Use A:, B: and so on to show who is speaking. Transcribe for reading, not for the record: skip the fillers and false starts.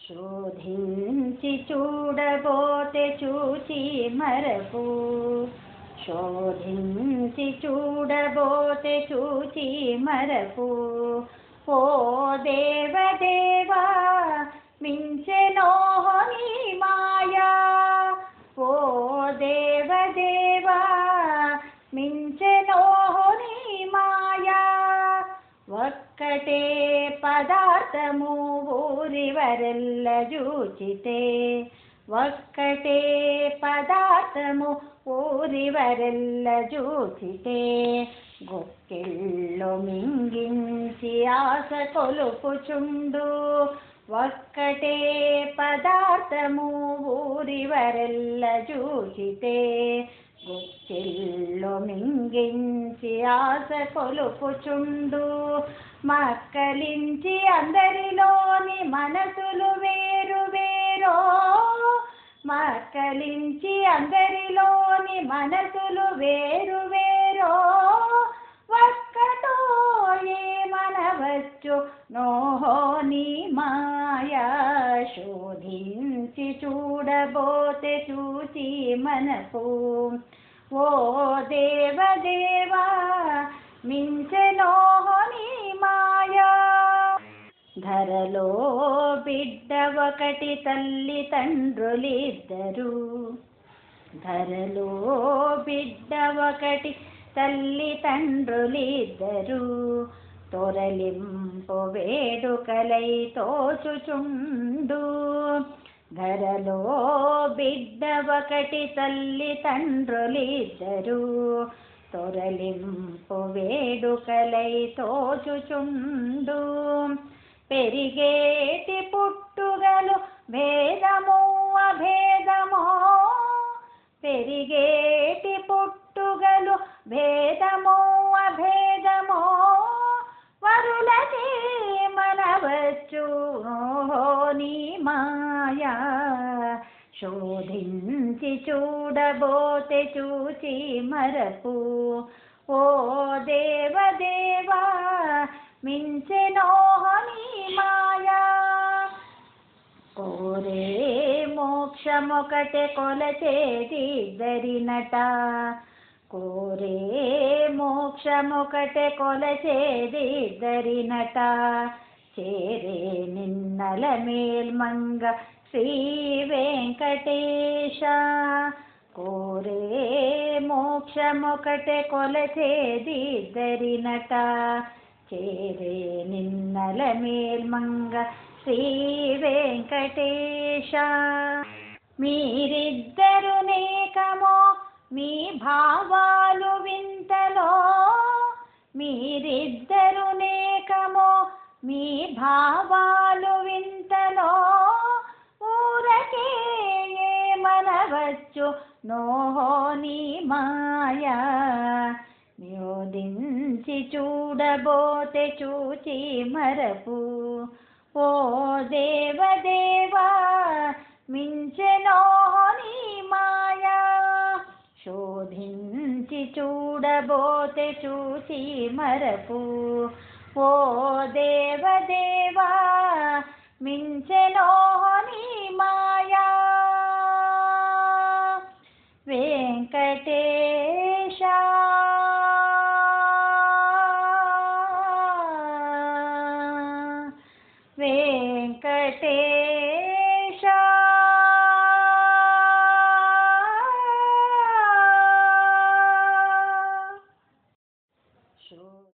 A: శోధించి చూడబోతే చూచి మరపు, శోధించి చూడబోతే చూచి మరపు. ఓ దేవదేవా మించెనో నీ మాయా, ఓ దేవదేవా మించెనో నీ మాయా. ఒక్కటే పదార్థము ఊరివరెల్ల జూచితే, ఒక్కటే పదార్థము ఊరివరెల్ల జూచితే. గొక్కిళ్ళు మింగించి ఆశ కొలుపుచుండు, ఒక్కటే పదార్థము ఊరివరెల్ల జూచితే. గొక్కిళ్ళు మింగించి ఆశ కొలుపుచుండు, మక్కలించి అందరిలోని మనసులు వేరు వేరో, మక్కలించి అందరిలోని మనసులు వేరు వేరో. ఒక్కటో ఏమనవచ్చు నోహో నీ మాయా, శోధించి చూడబోతే చూచి మనకు. ఓ దేవదేవా మించెనో నీ మాయా. ధరలో బిడ్డ ఒకటి తల్లి తండ్రులిద్దరు, ధరలో బిడ్డ ఒకటి తల్లి తండ్రులిద్దరు. తొరలింపు వేడుకలై తోచుచుండు, ధరలో బిడ్డ ఒకటి తల్లి తండ్రులిద్దరు. తొరలింపు వేడుకలై తోచుచుండు, పెరిగేటి పుట్టుగలు భేదమో అభేదమో, పెరిగేటి పుట్టుగలు భేదమో అభేదమో. వరులకే మనవచ్చు నీ మాయా, శోధించి చూడబోతే చూచి మరపు. ఓ దేవదేవా మించెనో నీ మాయా. కోరే మోక్షమొకటే కొలచేది ఇద్దరినట, కోరే మోక్షమొకటే కొలచేది ఇద్దరినట. చేరే నిన్నల మేల్మంగ శ్రీ వెంకటేశ, కోరే మోక్షమొకటే కొలచేది ఇద్దరినట. చేరే నిన్నల మేల్మంగ శ్రీ వెంకటేశ. మీరిద్దరు నేకమో మీ భావాలు వింతలో, మీరిద్దరు నేకమో మీ భావాలు వింతలో. ఊరకే ఏమనవచ్చు నోహో నీ మాయా, యోధించి చూడబోతే చూచి మరపు. ఓ దేవదేవా మించెనో నీ మాయా, శోధించి చూడబోతే చూచి మరపు. ఓ దేవదేవా మించె